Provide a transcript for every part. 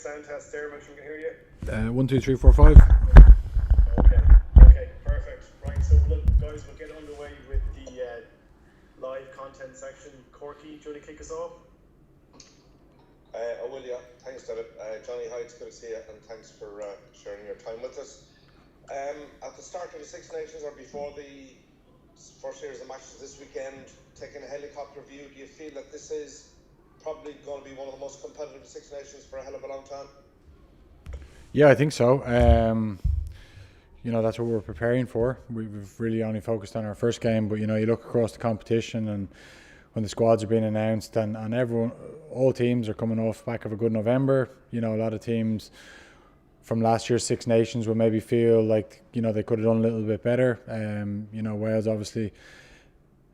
sound test there, make sure we can hear you. 1, 2, 3, 4, 5. Okay, perfect. Right, so look, guys, we'll get underway with the live content section. Corky, do you want to kick us off? I will, yeah. Thanks, David. Jonny, hi, it's good to see you, and thanks for sharing your time with us. At the start of the Six Nations, or before the first series of matches this weekend, taking a helicopter view, do you feel that this is probably going to be one of the most competitive Six Nations for a hell of a long time? Yeah, I think so. That's what we're preparing for. We've really only focused on our first game, but you look across the competition, and when the squads are being announced, and all teams are coming off back of a good November. A lot of teams from last year's Six Nations will maybe feel like they could have done a little bit better. Wales obviously,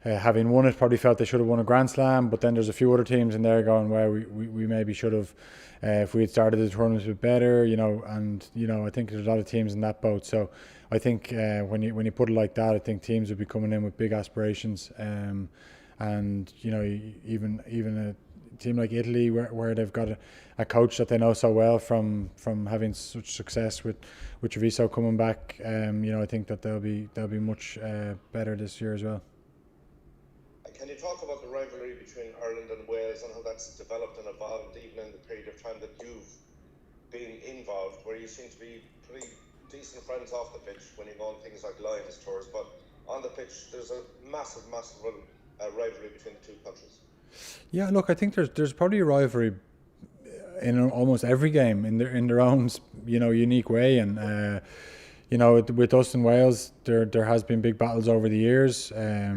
having won it, probably felt they should have won a Grand Slam, but then there's a few other teams in there going, well, we maybe should have, if we had started the tournament a bit better, I think there's a lot of teams in that boat. So I think when you put it like that, I think teams would be coming in with big aspirations, and even a team like Italy, where they've got a coach that they know so well from having such success with Treviso coming back, I think that they'll be much better this year as well. Can you talk about the rivalry between Ireland and Wales and how that's developed and evolved even in the period of time that you've been involved, where you seem to be pretty decent friends off the pitch when you go on things like Lions tours, but on the pitch there's a massive rivalry between the two countries? Yeah, look, I think there's probably a rivalry in almost every game in their own unique way, and with us in Wales, there has been big battles over the years. A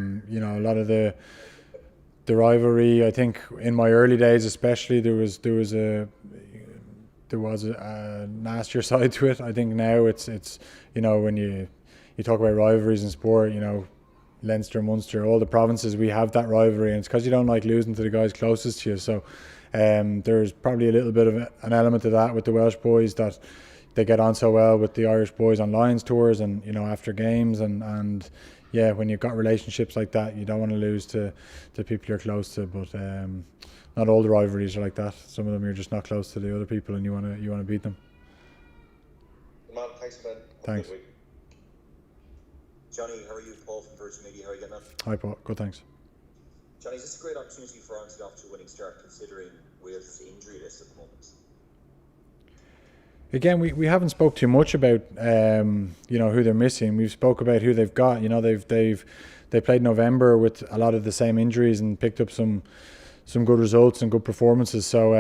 lot of the rivalry, I think, in my early days especially, there was a nastier side to it. I think now it's when you talk about rivalries in sport, Leinster, Munster, all the provinces, we have that rivalry, and it's because you don't like losing to the guys closest to you. So there's probably a little bit of an element of that with the Welsh boys, that they get on so well with the Irish boys on Lions tours and after games, and yeah, when you've got relationships like that, you don't want to lose to people you're close to. But not all the rivalries are like that. Some of them you're just not close to the other people, and you want to beat them. Man, thanks, Ben. Thanks. Jonny, how are you? Paul from Virgin Media. How are you getting on? Hi, Paul. Good, thanks. Jonny, is this a great opportunity for Ireland to get off to a winning start, considering Wales' injury list at the moment? Again, we haven't spoke too much about who they're missing. We've spoke about who they've got. They played November with a lot of the same injuries and picked up some good results and good performances. So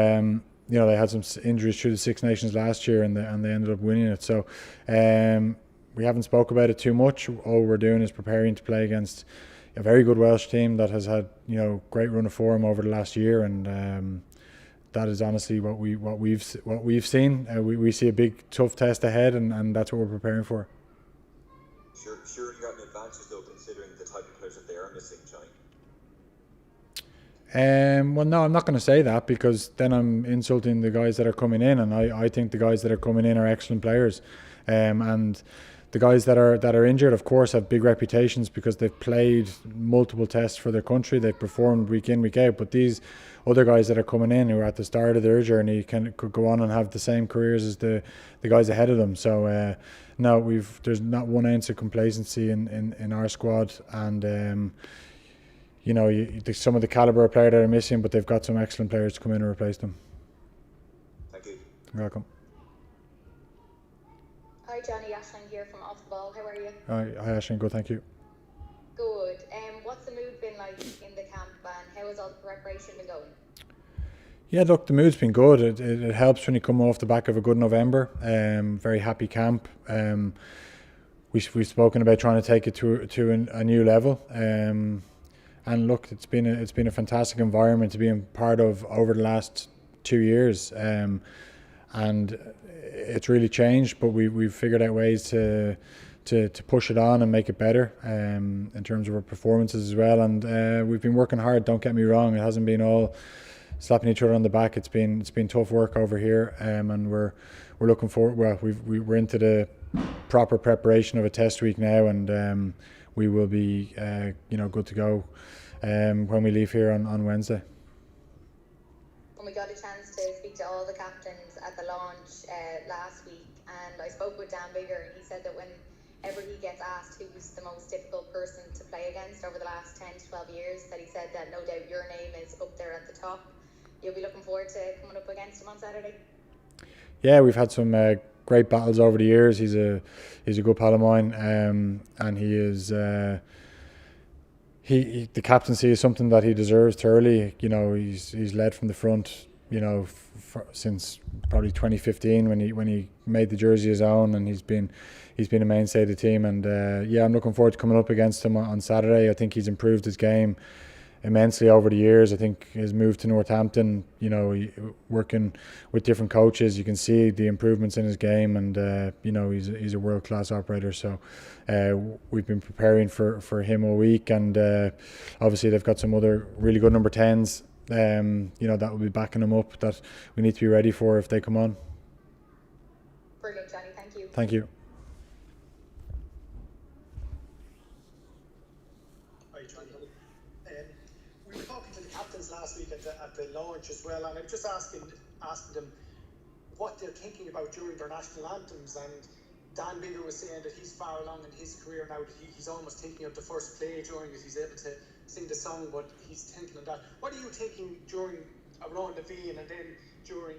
they had some injuries through the Six Nations last year, and they ended up winning it. So we haven't spoke about it too much. All we're doing is preparing to play against a very good Welsh team that has had great run of form over the last year, and that is honestly what we've seen. We see a big tough test ahead, and that's what we're preparing for. Sure, you got an advantage though, considering the type of players that they are missing, Jonny. Well, no, I'm not going to say that, because then I'm insulting the guys that are coming in, and I think the guys that are coming in are excellent players, and the guys that are injured, of course, have big reputations because they've played multiple tests for their country. They've performed week in, week out. But these other guys that are coming in, who are at the start of their journey, could go on and have the same careers as the guys ahead of them. So no, there's not one ounce of complacency in our squad, and some of the calibre of player that are missing, but they've got some excellent players to come in and replace them. Thank you. You're welcome. Hi Jonny, Aisling here from Off the Ball. How are you? Hi Aisling, good, thank you. Good. What's the mood been like in the camp, and how has all the preparation been going? Yeah, look, the mood's been good. It helps when you come off the back of a good November. Very happy camp. We've spoken about trying to take it to a new level. And look, it's been a fantastic environment to be a part of over the last 2 years. And it's really changed, but we've figured out ways to push it on and make it better in terms of our performances as well. And we've been working hard, don't get me wrong. It hasn't been all slapping each other on the back. It's been tough work over here, and we're looking forward. Well, we're into the proper preparation of a test week now, and we will be good to go when we leave here on Wednesday. When we got a chance to speak to all the captains at at the launch last week, and I spoke with Dan Bigger, and he said that whenever he gets asked who's the most difficult person to play against over the last 10 to 12 years, that he said that no doubt your name is up there at the top. You'll be looking forward to coming up against him on Saturday? Yeah, we've had some great battles over the years. He's a good pal of mine, and he is the captaincy is something that he deserves thoroughly. You know, he's led from the front, you know, since probably 2015 when he made the jersey his own, and he's been a mainstay of the team. And yeah, I'm looking forward to coming up against him on Saturday. I think he's improved his game immensely over the years. I think his move to Northampton, you know, working with different coaches, you can see the improvements in his game, and you know, he's a world class operator. So we've been preparing for him all week, and obviously they've got some other really good number 10s. You know, that will be backing them up, that we need to be ready for if they come on. Brilliant, Jonny. Thank you. Thank you. Hi, Jonny. We were talking to the captains last week at the launch as well, and I was just asking them what they're thinking about during their national anthems. And Dan Bigger was saying that he's far along in his career now, that he's almost thinking of the first play during it. He's able to sing the song, but he's thinking of that. What are you thinking during around the Veen and then during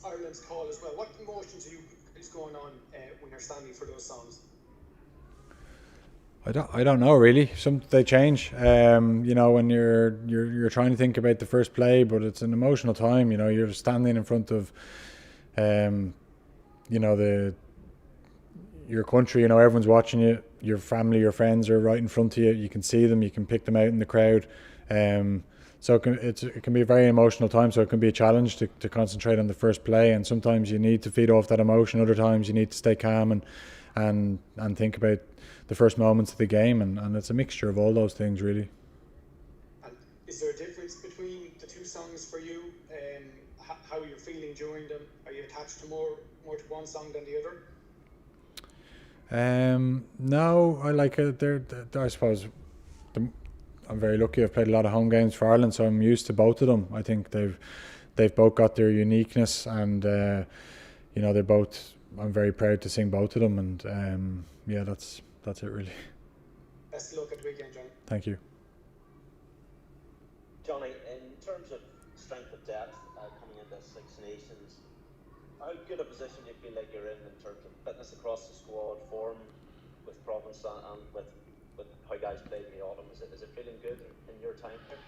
Ireland's call as well? What emotions is going on when you're standing for those songs? I don't know really. They change. You know, when you're trying to think about the first play, but it's an emotional time. You know, you're standing in front of, you know, your country. You know, everyone's watching you. Your family, your friends are right in front of you. You can see them. You can pick them out in the crowd. So it can be a very emotional time. So it can be a challenge to concentrate on the first play. And sometimes you need to feed off that emotion. Other times you need to stay calm and think about the first moments of the game, and it's a mixture of all those things really. And is there a difference between the two songs for you? How you're feeling during them? Are you attached to more to one song than the other? No, I like it. I suppose I'm very lucky. I've played a lot of home games for Ireland, so I'm used to both of them. I think they've both got their uniqueness, and you know, they're both. I'm very proud to sing both of them, and yeah, that's it really. Best of luck at the weekend, Jonny. Thank you. Jonny, in terms of strength of depth coming into Six Nations, how good a position do you feel like you're in terms of fitness across the squad, form with Province and with how guys played in the autumn? Is it feeling good in your time here?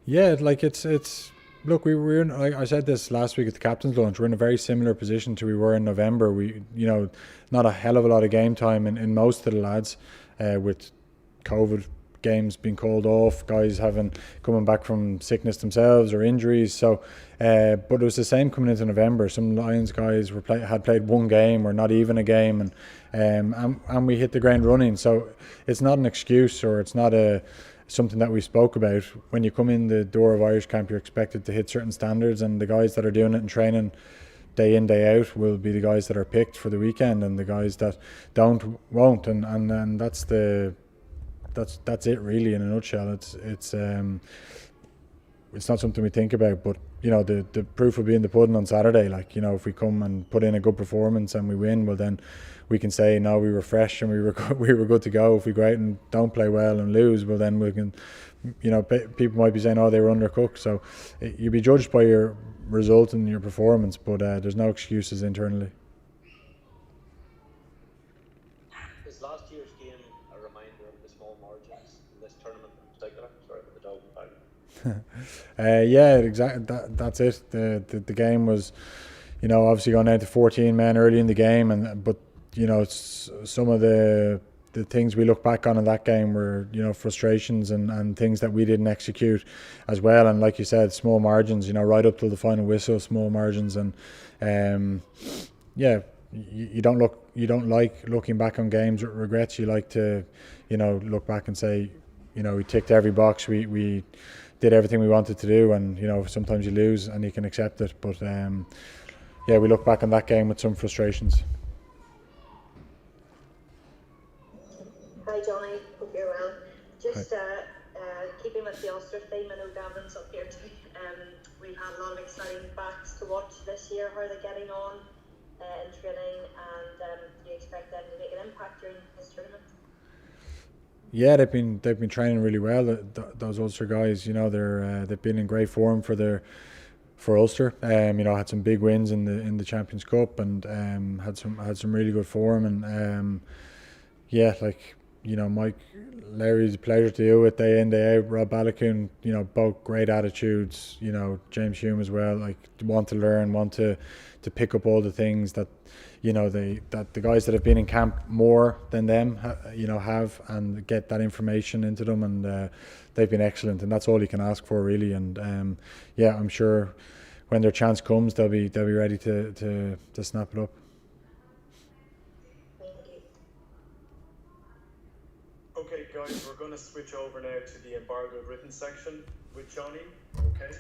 Yeah, like it's. Look, we were in, like I said this last week at the captain's lunch, we're in a very similar position to we were in November. We, you know, not a hell of a lot of game time in most of the lads, with COVID games being called off, guys coming back from sickness themselves or injuries. So, but it was the same coming into November. Some Lions guys had played one game or not even a game, and we hit the ground running. So it's not an excuse, or it's not something that we spoke about. When you come in the door of Irish camp, you're expected to hit certain standards, and the guys that are doing it in training day in, day out will be the guys that are picked for the weekend, and the guys that won't, and that's it really in a nutshell. It's not something we think about, but you know, the proof will be in the pudding on Saturday. Like, you know, if we come and put in a good performance and we win, well then we can say, no, we were fresh and we were good to go. If we go out and don't play well and lose, well then we can, you know, people might be saying, oh, they were undercooked. So you'll be judged by your result and your performance, but there's no excuses internally. Is last year's game a reminder of the small margins in this tournament in particular? Sorry about the dog bag. Yeah, exactly. That's it. The game was, you know, obviously gone down to 14 men early in the game, but you know, some of the things we look back on in that game were, you know, frustrations and things that we didn't execute as well. And like you said, small margins, you know, right up till the final whistle, small margins. And yeah, you don't like looking back on games with regrets. You like to, you know, look back and say, you know, we ticked every box. We did everything we wanted to do, and you know, sometimes you lose and you can accept it. But yeah, we look back on that game with some frustrations. Hi Jonny, hope you're well. Just keeping with the Ulster theme, I know Gavin's up here too. we've had a lot of exciting backs to watch this year. How are they getting on in training, and do you expect them to make an impact during this tournament? Yeah, they've been training really well. Those Ulster guys, you know, they've been in great form for Ulster. You know, had some big wins in the Champions Cup, and had some really good form. And yeah, like, you know, Mike Larry's a pleasure to deal with day in, day out. Rob Balakoon, you know, both great attitudes. You know, James Hume as well. Like, want to learn, want to pick up all the things that, you know, that the guys that have been in camp more than them, you know, have, and get that information into them. And they've been excellent, and that's all you can ask for, really. And yeah, I'm sure when their chance comes, they'll be ready to snap it up. Okay, guys, we're going to switch over now to the embargoed written section with Jonny. Okay.